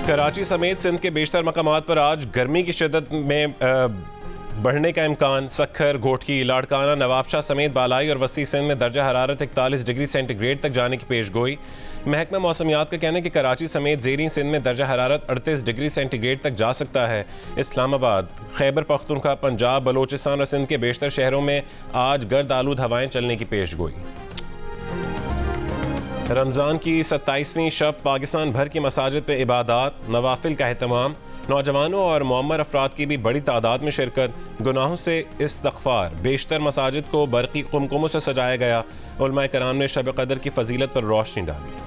कराची समेत सिंध के बेशतर मकामात पर आज गर्मी की शिद्दत में बढ़ने का इम्कान। सक्खर, घोटकी, लाड़काना, नवाबशाह समेत बालाई और वस्ती सिंध में दर्जा हरारत 41 डिग्री सेंटीग्रेड तक जाने की पेश गोई। महकमा मौसमियात का कहना है कि कराची समेत ज़ेरी सिंध में दर्जा हरारत 38 डिग्री सेंटीग्रेड तक जा सकता है। इस्लामाबाद, खैबर पख्तूनख्वा, पंजाब, बलोचिस्तान और सिंध के बेशतर शहरों में आज गर्द आलूद हवाएं चलने की पेश गोई। रमज़ान की 27वीं शब पाकिस्तान भर की मसाजिद पे इबादत, नवाफिल का एहतमाम। नौजवानों और मुअम्मर अफराद की भी बड़ी तादाद में शिरकत। गुनाहों से इस्तग़फ़ार। बेशतर मसाजिद को बरक़ी कुमकुमों से सजाया गया। उलमाए कराम ने शब क़दर की फजीलत पर रोशनी डाली।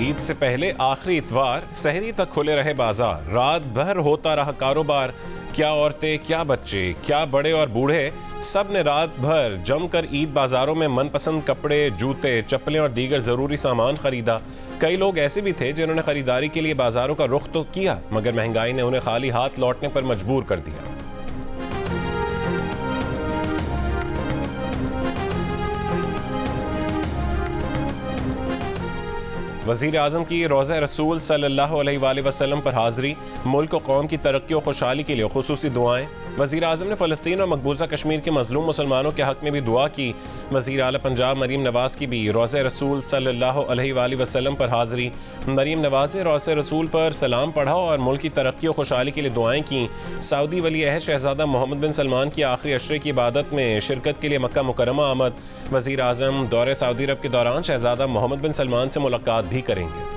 ईद से पहले आखिरी इतवार सहरी तक खुले रहे बाजार। रात भर होता रहा कारोबार। क्या औरतें, क्या बच्चे, क्या बड़े और बूढ़े, सब ने रात भर जमकर ईद बाजारों में मनपसंद कपड़े, जूते, चप्पलें और दीगर ज़रूरी सामान खरीदा। कई लोग ऐसे भी थे जिन्होंने खरीदारी के लिए बाजारों का रुख तो किया, मगर महंगाई ने उन्हें खाली हाथ लौटने पर मजबूर कर दिया। वज़ीर आज़म की रोज़ा रसूल सल्लल्लाहु अलैहि वसल्लम पर हाज़री। मुल्क और कौम की तरक्की और खुशहाली के लिए खुसूसी दुआएं। वज़ीर आज़म ने फ़लस्तीन और मकबूजा कश्मीर के मज़लूम मुसलमानों के हक़ में भी दुआ की। वज़ीर आला पंजाब मरीम नवाज़ की भी रोज़ा रसूल सल्लल्लाहु अलैहि वसल्लम पर हाज़री। मरीम नवाज़ ने रोज़ा रसूल पर सलाम पढ़ा और मुल्क की तरक्की और खुशहाली के लिए दुआएं की। सऊदी वली अहद शहज़ादा मोहम्मद बिन सलमान की आखिरी अशरे की इबादत में शिरकत के लिए मक्का मुकर्रमा आमद। वज़ीर आज़म दौरे सऊदी अरब के दौरान शहज़ादा मोहम्मद बिन सलमान से मुलाकात भी करेंगे।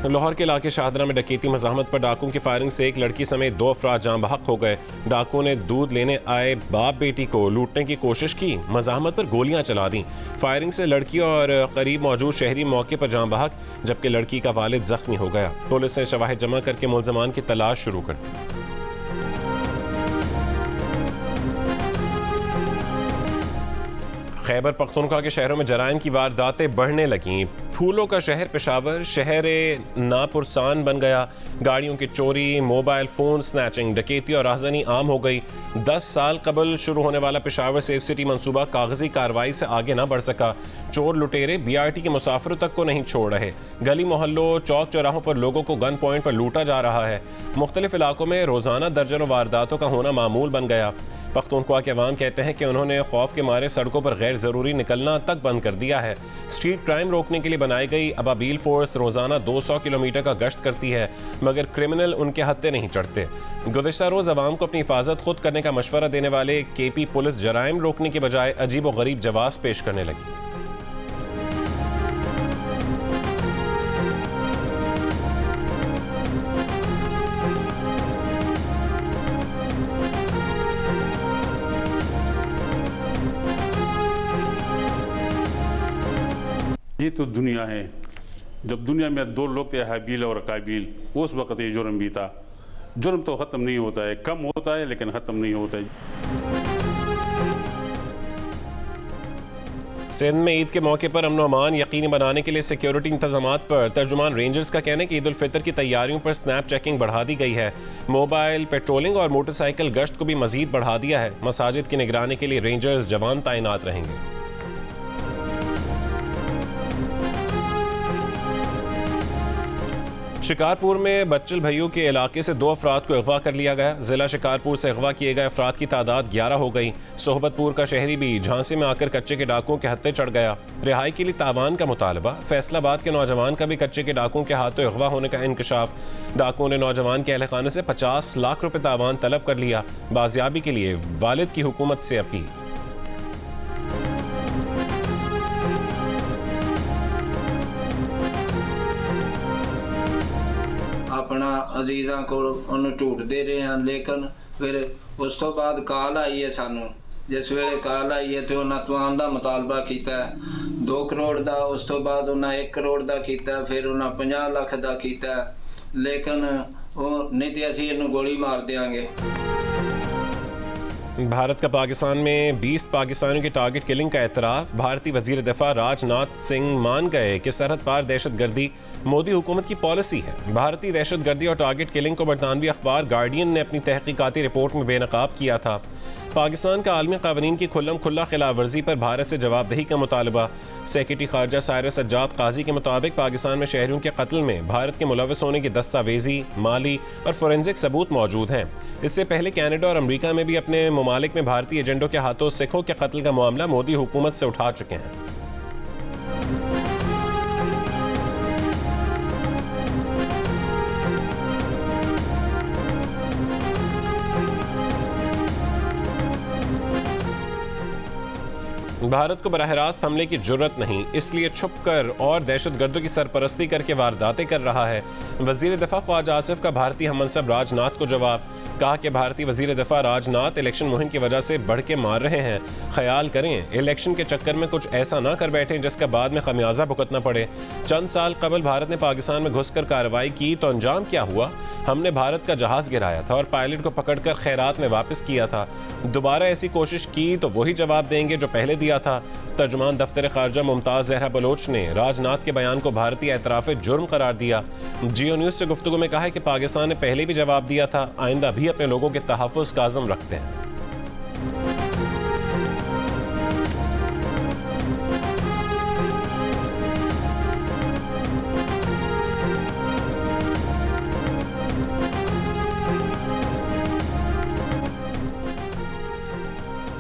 लाहौर के इलाके शाहदरा में डकैती मज़ाहमत पर डाकुओं की फायरिंग से एक लड़की समेत 2 अफराद जान बहक हो गए। डाकुओं ने दूध लेने आए बाप बेटी को लूटने की कोशिश की, मज़ाहमत पर गोलियां चला दी। फायरिंग से लड़की और करीब मौजूद शहरी मौके पर जान बहक, जबकि लड़की का वालिद जख्मी हो गया। पुलिस ने शवाहिद जमा करके मुल्ज़मान की तलाश शुरू कर दी। खैबर पख्तूनख्वा के शहरों में जराइम की वारदातें बढ़ने लगीं। फूलों का शहर पेशावर शहर नापुरसान बन गया। गाड़ियों की चोरी, मोबाइल फ़ोन स्नैचिंग, डकैती और राहज़नी आम हो गई। 10 साल कबल शुरू होने वाला पेशावर सेफ सिटी मंसूबा कागजी कार्रवाई से आगे ना बढ़ सका। चोर लुटेरे BRT के मुसाफिरों तक को नहीं छोड़ रहे। गली मोहल्लों, चौक चौराहों पर लोगों को गन पॉइंट पर लूटा जा रहा है। मुख्तलिफ इलाकों में रोज़ाना दर्जनों वारदातों का होना मामूल बन गया। पख्तूनख्वा के अवाम कहते हैं कि उन्होंने खौफ के मारे सड़कों पर गैर ज़रूरी निकलना तक बंद कर दिया है। स्ट्रीट क्राइम रोकने के लिए बनाई गई अबाबील फोर्स रोज़ाना 200 किलोमीटर का गश्त करती है, मगर क्रिमिनल उनके हत्थे नहीं चढ़ते। गुज़िश्ता रोज़ अवाम को अपनी हिफाजत खुद करने का मशवरा देने वाले KP पुलिस जराइम रोकने के बजाय अजीब व गरीब जवाब पेश करने लगी। ये तो दुनिया है। जब दुनिया में 2 लोग थे, हाबील और काबील, उस वक़्त ये जुर्म भी था। जुर्म तो ख़त्म नहीं होता है, कम होता है लेकिन ख़त्म नहीं होता है। सिंध में ईद के मौके पर अमन अमान यकीनी बनाने के लिए सिक्योरिटी इंतजामात पर तर्जुमान रेंजर्स का कहना है कि ईद उल फितर की तैयारियों पर स्नैप चेकिंग बढ़ा दी गई है। मोबाइल, पेट्रोलिंग और मोटरसाइकिल गश्त को भी मजीद बढ़ा दिया है। मसाजिद की निगरानी के लिए रेंजर्स जवान तैनात रहेंगे। शिकारपुर में बच्चल भैयू के इलाके से 2 अफराद को अगवा कर लिया गया। जिला शिकारपुर से अगवा किए गए अफराद की तादाद 11 हो गई। सोहबतपुर का शहरी भी झांसे में आकर कच्चे के डाकुओं के हत्थे चढ़ गया। रिहाई के लिए तावान का मुतालबा। फैसलाबाद के नौजवान का भी कच्चे के डाकुओं के हाथों अगवा होने का इंकशाफ। डाकुओं ने नौजवान के अहलखाने से 50 लाख रुपए तावान तलब कर लिया। बाजियाबी के लिए वालिद की हुकूमत से अपील। अपना अजीज़ां को उन्होंने झूठ दे रहे हैं, लेकिन फिर उस तो बाद कॉल आई है सानू। जिस वेले कॉल आई है तो उन्हें तवान का मुतालबा किया 2 करोड़ का, उस तो बाद उन्हें 1 करोड़ का किया, फिर उन्हें 50 लाख का किया, लेकिन वो नहीं तो असीं इन्हूं गोली मार देंगे। भारत का पाकिस्तान में 20 पाकिस्तानियों की टारगेट किलिंग का एतराफ़। भारतीय वज़ीर दिफ़ा राजनाथ सिंह मान गए कि सरहद पार दहशतगर्दी मोदी हुकूमत की पॉलिसी है। भारतीय दहशतगर्दी और टारगेट किलिंग को बरतानवी अखबार गार्डियन ने अपनी तहकीकाती रिपोर्ट में बेनकाब किया था। पाकिस्तान का आलमी क़वानीन की खुल्लम खुल्ला खिलाफ वर्जी पर भारत से जवाबदेही का मुतालबा। सेक्रेटरी खारजा साइरस सज्जाद काजी के मुताबिक पाकिस्तान में शहरियों के कत्ल में भारत के मुलव्वस होने की दस्तावेजी, माली और फोरेंसिक सबूत मौजूद हैं। इससे पहले कनाडा और अमरीका में भी अपने ममालिक में भारतीय एजेंटों के हाथों सिखों के कत्ल का मामला मोदी हुकूमत से उठा चुके हैं। भारत को बराह रास्त हमले की जुर्रत नहीं, इसलिए छुपकर और दहशतगर्दों की सरपरस्ती करके वारदातें कर रहा है। वजीर दिफा ख्वाजा आसिफ का भारतीय हममनसब राजनाथ को जवाब। कहा कि भारतीय वजीर दिफा राजनाथ इलेक्शन मुहिम की वजह से बढ़ के मार रहे हैं। ख्याल करें इलेक्शन के चक्कर में कुछ ऐसा ना कर बैठे जिसका बाद में खमियाजा भुगतना पड़े। चंद साल कबल भारत ने पाकिस्तान में घुसकर कार्रवाई की तो अंजाम क्या हुआ? हमने भारत का जहाज गिराया था और पायलट को पकड़कर खैरात में वापस किया था। दोबारा ऐसी कोशिश की तो वही जवाब देंगे जो पहले दिया था। तर्जुमान दफ्तर खारजा मुमताज जहरा बलोच ने राजनाथ के बयान को भारतीय एतराफ़ जुर्म करार दिया। जियो न्यूज़ से गुफ्तगू में कहा है कि पाकिस्तान ने पहले भी जवाब दिया था, आइंदा भी अपने लोगों के तहफ़्फ़ुज़ का अज़्म रखते हैं।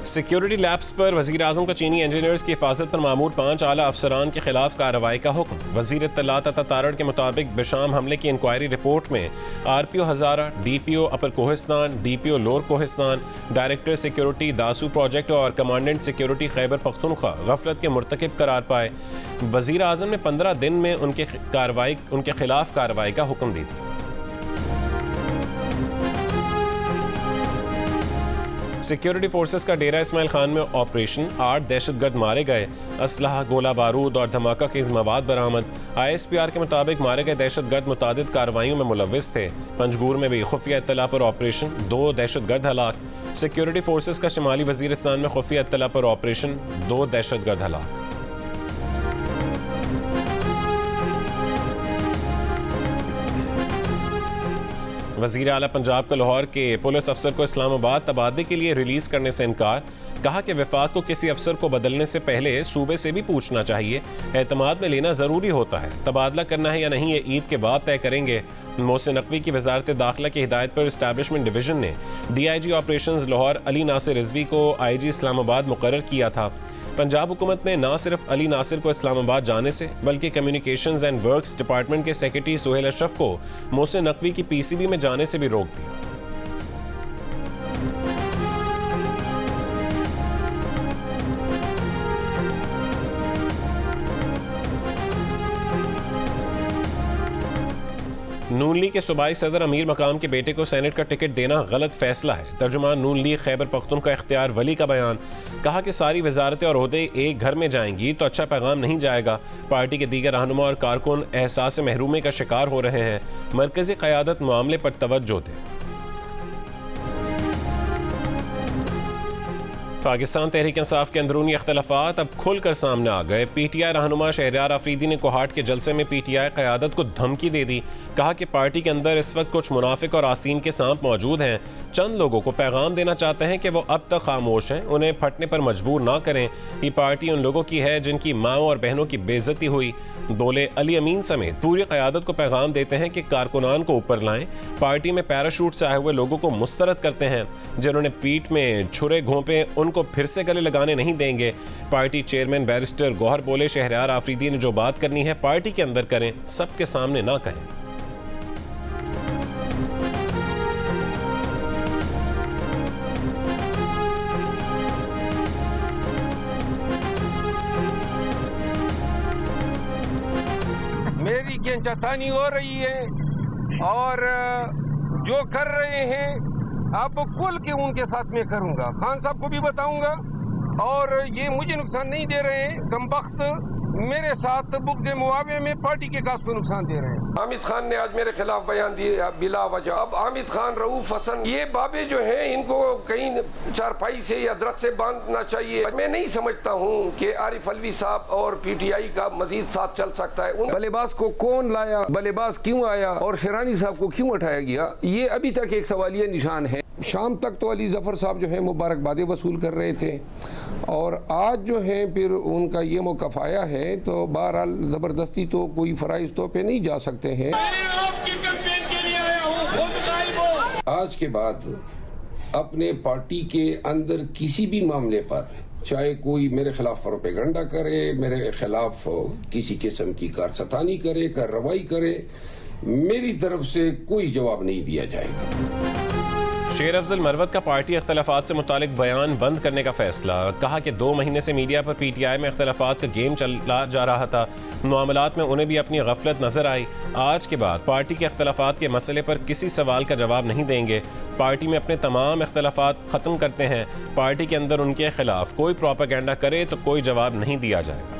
सिक्योरिटी लैब्स पर वज़ीर आज़म का चीनी इंजीनियर्स की हिफाजत पर मामूर 5 आला अफसरान के खिलाफ कार्रवाई का हुक्म। वज़ीर इत्तलात अता तारड़ के मुताबिक बिशाम हमले की इंक्वायरी रिपोर्ट में RPO Hazara, DPO upper Kohistan, DPO lower Kohistan, director security Dasu project और कमांडेंट सिक्योरिटी खैबर पख्तूनख्वा गफलत के मुर्तकिब करार पाए। वज़ीर आज़म ने 15 दिन में उनके खिलाफ कार्रवाई का हुक्म दी थी। सिक्योरिटी फोर्सेस का डेरा इस्माइल खान में ऑपरेशन, 8 दहशतगर्द मारे गए। असलहा, गोला बारूद और धमाका खेज मवाद बरामद। ISPR के मुताबिक मारे गए दहशतगर्द मुतादिद कार्रवाइयों में मुलव्विस थे। पंजगूर में भी खुफिया इत्तला पर ऑपरेशन, 2 दहशतगर्द हलाक। सिक्योरिटी फोर्सेस का शिमाली वजीरिस्तान में खुफिया इत्तला पर ऑपरेशन, 2 दहशतगर्द हलाक। वज़ीर आला पंजाब का लाहौर के पुलिस अफसर को इस्लामाबाद तबादले के लिए रिलीज़ करने से इनकार। कहा कि वफाक को किसी अफसर को बदलने से पहले सूबे से भी पूछना चाहिए, एतमाद में लेना ज़रूरी होता है। तबादला करना है या नहीं ये ईद के बाद तय करेंगे। मोहसिन नकवी की वजारत दाखिला की हिदायत पर इस्टेब्लिशमेंट डिवीज़न ने DIG ऑपरेशंस लाहौर अली नासिर रिजवी को IG इस्लामाबाद मुकर्रर किया था। पंजाब हुकूमत ने न सिर्फ अली नासिर को इस्लामाबाद जाने से बल्कि कम्युनिकेशंस एंड वर्क्स डिपार्टमेंट के सेक्रेटरी सुहेल अशरफ को मोहसिन नकवी की PCB में जाने से भी रोक दिया। नून लीग के सूबाई सदर अमीर मकाम के बेटे को सेनेट का टिकट देना गलत फैसला है। तर्जुमान नून लीग खैबर पख्तूनख्वा इख्तियार वली का बयान। कहा कि सारी वजारतें और ओहदे एक घर में जाएंगी तो अच्छा पैगाम नहीं जाएगा। पार्टी के दीगर रहनुमा और कारकुन एहसास महरूमी का शिकार हो रहे हैं। मरकजी क़यादत मामले पर तवज्जो दे। पाकिस्तान तहरीक इंसाफ के अंदरूनी अख्तलाफात अब खुलकर सामने आ गए। PTI रहनुमा शहरयार आफरीदी ने कोहाट के जलसे में PTI क़यादत को धमकी दे दी। कहा कि पार्टी के अंदर इस वक्त कुछ मुनाफिक और आसीन के सांप मौजूद हैं। चंद लोगों को पैगाम देना चाहते हैं कि वो अब तक खामोश हैं, उन्हें फटने पर मजबूर ना करें। ये पार्टी उन लोगों की है जिनकी माओ और बहनों की बेइज्जती हुई। बोले अली अमीन समेत पूरी क़यादत को पैगाम देते हैं कि कारकुनान को ऊपर लाएं। पार्टी में पैराशूट से आए हुए लोगों को मुस्तरद करते हैं। जिन्होंने पीठ में छुरे घोंपे उनको फिर से गले लगाने नहीं देंगे। पार्टी चेयरमैन बैरिस्टर गौहर बोले शहरयार आफरीदी ने जो बात करनी है पार्टी के अंदर करें, सबके सामने ना कहें। मेरी खींचातानी हो रही है और जो कर रहे हैं अब खुल के उनके साथ में करूंगा। खान साहब को भी बताऊंगा और ये मुझे नुकसान नहीं दे रहे हैं। कमबख्त मेरे साथ बुग़्ज़ मुआवे में पार्टी के कास को नुकसान दे रहे हैं। हामिद खान ने आज मेरे खिलाफ बयान दिए बिला वजह। अब हामिद खान, रऊफ हसन, ये बाबे जो हैं इनको कहीं चारपाई से या दरख्त से बांधना चाहिए। मैं नहीं समझता हूँ कि आरिफ अलवी साहब और PTI का मजीद साथ चल सकता है। उन बल्लेबाज को कौन लाया, बल्लेबाज क्यों आया और शेरानी साहब को क्यों उठाया गया, ये अभी तक एक सवालिया निशान है। शाम तक तो अली जफ़र साहब जो है मुबारकबादें वसूल कर रहे थे और आज जो है फिर उनका ये मौक़िफ़ आया है, तो बहरहाल ज़बरदस्ती तो कोई फ़राइज़ तो पे नहीं जा सकते हैं। आज के बाद अपने पार्टी के अंदर किसी भी मामले पर चाहे कोई मेरे खिलाफ प्रोपेगंडा करे, मेरे खिलाफ किसी किस्म की कारसतानी करे, कार्रवाई करे, मेरी तरफ से कोई जवाब नहीं दिया जाएगा। शेर अफजल मरवत का पार्टी अख्तलाफात से मुतालिक बयान बंद करने का फैसला। कहा कि 2 महीने से मीडिया पर PTI में अख्तलाफात का गेम चला जा रहा था, मामलात में उन्हें भी अपनी गफलत नजर आई। आज के बाद पार्टी के अख्तलाफात के मसले पर किसी सवाल का जवाब नहीं देंगे। पार्टी में अपने तमाम अख्तलाफात ख़त्म करते हैं। पार्टी के अंदर उनके खिलाफ कोई प्रोपेगेंडा करे तो कोई जवाब नहीं दिया जाएगा।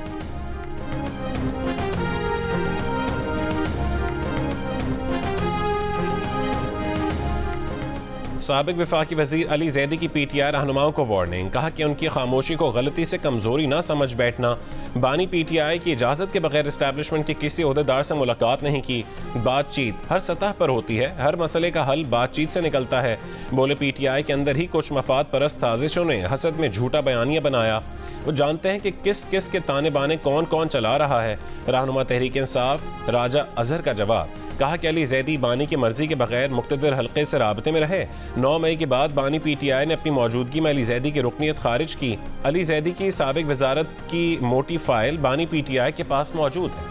साबिक वफाकी वजीर अली जैदी की PTI रहनुमाओं को वार्निंग। कहा कि उनकी खामोशी को गलती से कमजोरी ना समझ बैठना। बानी PTI की इजाज़त के बगैर इस्टेब्लिशमेंट के किसी ओहदेदार से मुलाकात नहीं की। बातचीत हर सतह पर होती है, हर मसले का हल बातचीत से निकलता है। बोले PTI के अंदर ही कुछ मफाद परस्त साजिशों ने हसद में झूठा बयानिया बनाया। वो जानते हैं कि किस किस के ताने बाने कौन कौन चला रहा है। रहनुमा तहरीक इंसाफ राजा अजहर का जवाब। कहा कि अली जैदी बानी की मर्जी के बगैर मुक्तदर हल्के से राबते में रहे। 9 मई के बाद बानी PTI ने अपनी मौजूदगी में अली जैदी की रुकनियत खारिज की। अली जैदी की साबिक वजारत की मोटी फाइल बानी PTI के पास मौजूद है।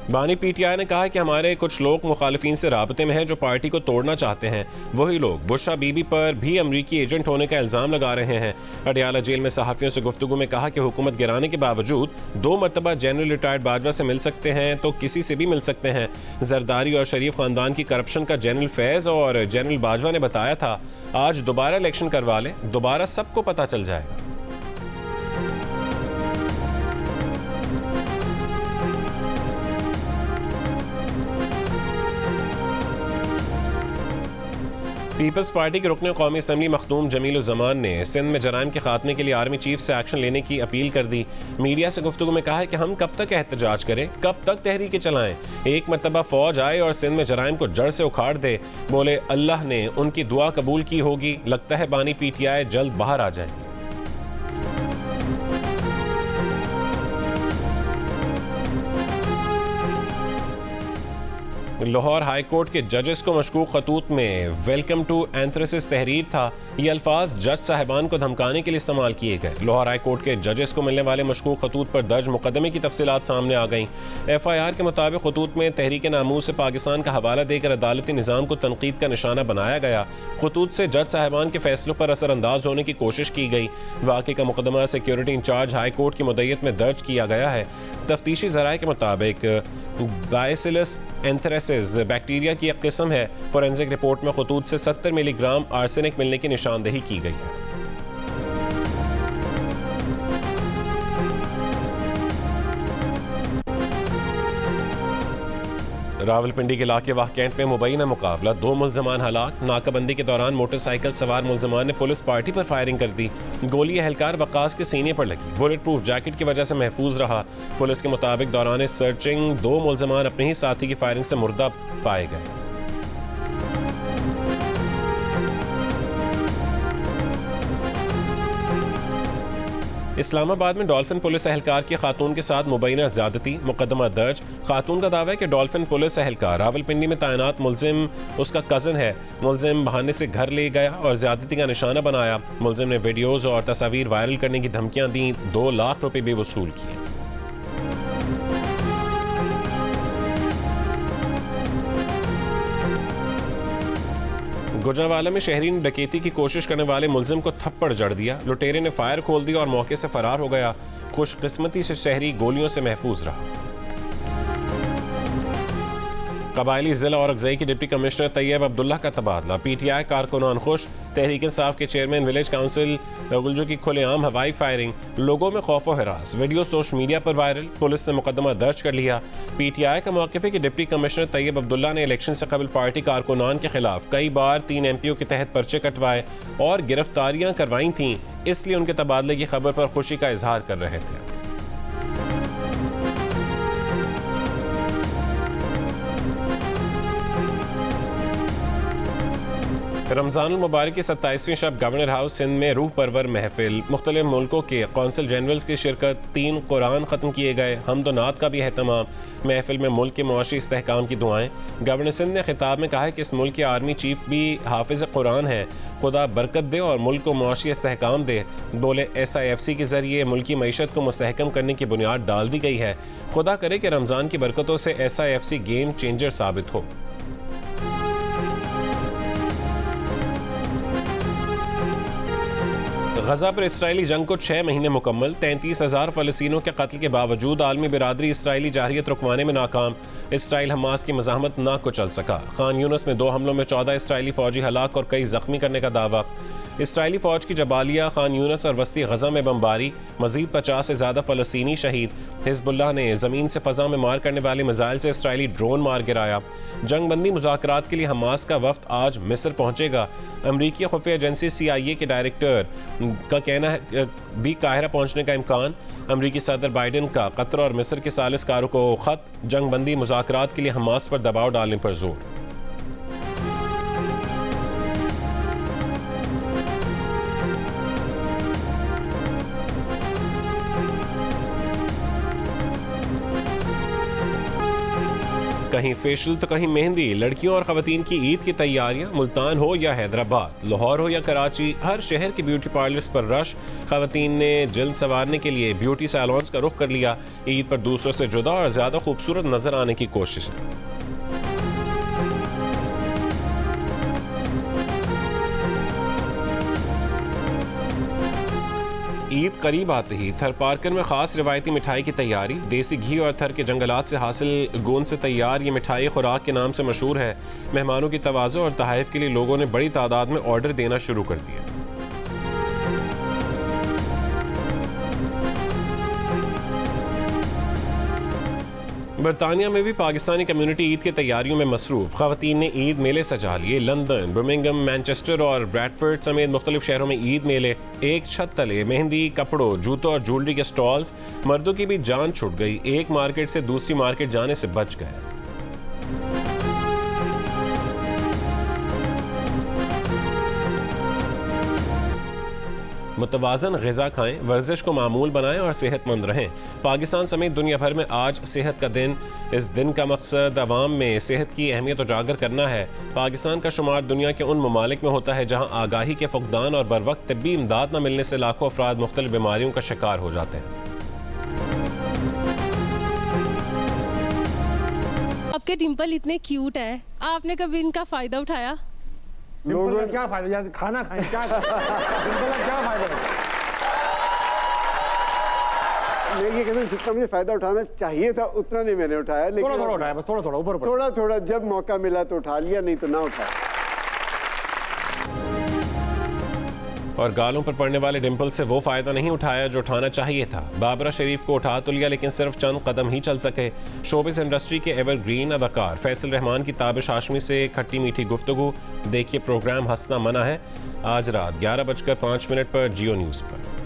बानी PTI ने कहा कि हमारे कुछ लोग मुखालिफिन से राबते में हैं जो पार्टी को तोड़ना चाहते हैं। वही लोग बुशरा बीबी पर भी अमरीकी एजेंट होने का इल्ज़ाम लगा रहे हैं। अडियाला जेल में सहाफ़ियों से गुफ्तगू में कहा कि हुकूमत गिराने के बावजूद 2 मरतबा जनरल रिटायर्ड बाजवा से मिल सकते हैं तो किसी से भी मिल सकते हैं। जरदारी और शरीफ ख़ानदान की करप्शन का जनरल फैज़ और जनरल बाजवा ने बताया था। आज दोबारा इलेक्शन करवा लें, दोबारा सबको पता चल जाएगा। पीपल्स पार्टी के रुकने कौमी असम्बली मखदूम जमील-उज़-ज़मान ने सिंध में जराइम के खात्मे के लिए आर्मी चीफ से एक्शन लेने की अपील कर दी। मीडिया से गुफ्तगू में कहा है कि हम कब तक एहतजाज करें, कब तक तहरीकें चलाएं। एक मरतबा फौज आए और सिंध में जराइम को जड़ से उखाड़ दे। बोले अल्लाह ने उनकी दुआ कबूल की होगी। लगता है बानी PTI जल्द बाहर आ जाएंगे। लाहौर हाई कोर्ट के जजेस को मशकूक खतूत में वेलकम टू एंथ्रेसिस तहरीर था। ये अल्फाज जज साहिबान को धमकाने के लिए इस्तेमाल किए गए। लाहौर हाई कोर्ट के जजेस को मिलने वाले मशकूक खतूत पर दर्ज मुकदमे की तफसीलात सामने आ गईं। FIR के मुताबिक खतूत में तहरीक नामूस से पाकिस्तान का हवाला देकर अदालती निज़ाम को तनकीद का निशाना बनाया गया। खतूत से जज साहिबान के फैसलों पर असरअंदाज होने की कोशिश की गई। वाक़े का मुकदमा सिक्योरिटी इंचार्ज हाई कोर्ट की मुद्दत में दर्ज किया गया है। तफ्तीशी ज़राए के मुताबिक बाइसिलस एंथ्रेसिस बैक्टीरिया की एक किस्म है। फोरेंसिक रिपोर्ट में खतूत से 70 मिलीग्राम आर्सेनिक मिलने की निशानदेही की गई है। रावलपिंडी के इलाके वाह कैंट में मुबैना मुकाबला, 2 मुल्ज़मान हलाक। नाकाबंदी के दौरान मोटरसाइकिल सवार मुल्ज़मान ने पुलिस पार्टी पर फायरिंग कर दी। गोली एहलकार वकास के सीने पर लगी। बुलेट प्रूफ जैकेट की वजह से महफूज रहा। पुलिस के मुताबिक दौरान सर्चिंग 2 मुल्ज़मान अपने ही साथी की फायरिंग से मुर्दा पाए गए। इस्लामाबाद में डॉल्फिन पुलिस एहलकार की खातून के साथ मुबैना ज़्यादती, मुकदमा दर्ज। खातून का दावा है कि डॉल्फिन पुलिस एहलकार रावलपिंडी में तैनात मुल्जिम उसका कज़न है। मुल्जिम बहाने से घर ले गया और ज़्यादती का निशाना बनाया। मुल्जिम ने वीडियोज़ और तस्वीर वायरल करने की धमकियां दी। 2 लाख रुपए भी वसूल किए। गुजरांवाला में शहरी ने डकैती की कोशिश करने वाले मुल्जिम को थप्पड़ जड़ दिया। लुटेरे ने फायर खोल दिया और मौके से फरार हो गया। खुशकिस्मती से शहरी गोलियों से महफूज रहा। कबायली ज़िला और अगज़ई के डिप्टी कमिश्नर तैयब अब्दुल्ला का तबादला। PTI कारकुनान खुश। तहरीक इंसाफ के चेयरमैन विलेज काउंसिल गुलजू की खुलेआम हवाई फायरिंग, लोगों में खौफ व हिरास। वीडियो सोशल मीडिया पर वायरल, पुलिस ने मुकदमा दर्ज कर लिया। PTI का मौक़िफ़ है कि डिप्टी कमिश्नर तैयब अब्दुल्ला ने इलेक्शन से कबल पार्टी कारकुनान के खिलाफ कई बार 3 MPO के तहत पर्चे कटवाए और गिरफ्तारियां करवाई थीं, इसलिए उनके तबादले की खबर पर खुशी का इजहार कर रहे थे। रमज़ान मुबारक की 27वीं शब गवर्नर हाउस सिंध में रूह परवर महफिल, मुख्तलिफ मुल्कों के कौंसल जनरल्स की शिरकत, 3 कुरान ख़त्म किए गए, हम्द व नात का भी अहतमाम। महफिल में मुल्क के मुआशी इस्तेहकाम की दुआएं। गवर्नर सिंध ने खिताब में कहा है कि इस मुल्क के आर्मी चीफ भी हाफिज़ कुरान है, खुदा बरकत दे और मुल्क को मुआशी इस्तेहकाम दे। बोले SIFC के ज़रिए मुल्की मईशत को मुस्तहकम करने की बुनियाद डाल दी गई है। खुदा करे कि रमज़ान की बरकतों से SIFC गेम चेंजर साबित हो। गजा पर इसराइली जंग को 6 महीने मुकम्मल। 33,000 फ़लस्तीनियों के कत्ल के बावजूद आलमी बिरादरी इसराइली जारहियत रुकवाने में नाकाम। इसराइल हमास की मज़ाहमत ना को चल सका। खान यूनिस में 2 हमलों में 14 इसराइली फ़ौजी हलाक और कई ज़ख्मी करने का दावा। इसराइली फ़ौज की जबालिया, खान यूनिस और वस्ती गजा में बमबारी, मज़ीद 50 से ज़्यादा फ़लस्तीनी शहीद। हिज़्बुल्लाह ने ज़मीन से फ़ज़ा में मार करने वाले मिसाइल से इसराइली ड्रोन मार गिराया। जंग बंदी मुज़ाकरात के लिए हमास का वफ़द आज मिस्र पहुँचेगा। अमरीकी खुफिया एजेंसी CIA के डायरेक्टर का कहना है भी काहिरा पहुँचने का इम्कान। अमरीकी सदर बाइडन का कतर और मिस्र के सालिसकारों को ख़त, जंग बंदी मुज़ाकरात के लिए हमास पर दबाव डालने पर जोर। कहीं फेशियल तो कहीं मेहंदी, लड़कियों और ख़वातीन की ईद की तैयारियां। मुल्तान हो या हैदराबाद, लाहौर हो या कराची, हर शहर के ब्यूटी पार्लर्स पर रश। ख़वातीन ने जल्द संवारने के लिए ब्यूटी सैलून्स का रुख कर लिया। ईद पर दूसरों से जुदा और ज़्यादा खूबसूरत नजर आने की कोशिश है। ईद करीब आते ही थर पार्कर में खास रिवायती मिठाई की तैयारी। देसी घी और थर के जंगलात से हासिल गोंद से तैयार ये मिठाई खुराक के नाम से मशहूर है। मेहमानों की तवाज़ो और तहाइफ के लिए लोगों ने बड़ी तादाद में ऑर्डर देना शुरू कर दिए। बरतानिया में भी पाकिस्तानी कम्युनिटी ईद की तैयारियों में मसरूफ़। ख़वातीन ने ईद मेले सजा लिए। लंदन, बर्मिंघम, मैनचेस्टर और ब्रैडफोर्ड समेत मुख्तलिफ शहरों में ईद मेले। एक छत तले मेहंदी, कपड़ों, जूतों और ज्वेलरी के स्टॉल्स। मर्दों की भी जान छूट गई, एक मार्केट से दूसरी मार्केट जाने से बच गए। मुतवाज़न ग़िज़ा खाएं, वर्जिश को मामूल बनाएं और सेहतमंद रहें। पाकिस्तान समेत दुनिया भर में आज सेहत का दिन। इस दिन का मकसद अवाम में सेहत की अहमियत उजागर करना है। पाकिस्तान का शुमार दुनिया के उन ममालिक में होता है जहाँ आगाही के फुकदान और बर वक्त तिब्बी इमदाद न मिलने से लाखों अफराद मुख्तलिफ बीमारियों का शिकार हो जाते हैं। आपके डिम्पल इतने क्यूट हैं, आपने कभी इनका फ़ायदा उठाया? लोगों को क्या फायदा, खाना खाएं क्या क्या फायदा? मैं ये कहता हूँ जितना मुझे फायदा उठाना चाहिए था उतना नहीं मैंने उठाया, लेकिन थोड़ा उठाया, बस थोड़ा ऊपर थोड़ा जब मौका मिला तो उठा लिया, नहीं तो ना उठाया। और गालों पर पड़ने वाले डिम्पल से वो फ़ायदा नहीं उठाया जो उठाना चाहिए था। बाबरा शरीफ को उठा तो लिया, लेकिन सिर्फ चंद कदम ही चल सके। शोबिस इंडस्ट्री के एवरग्रीन अदाकार फैसल रहमान की ताबिश हाशमी से खट्टी मीठी गुफ्तगू। देखिए प्रोग्राम हंसना मना है, आज रात 11:05 पर जियो न्यूज़ पर।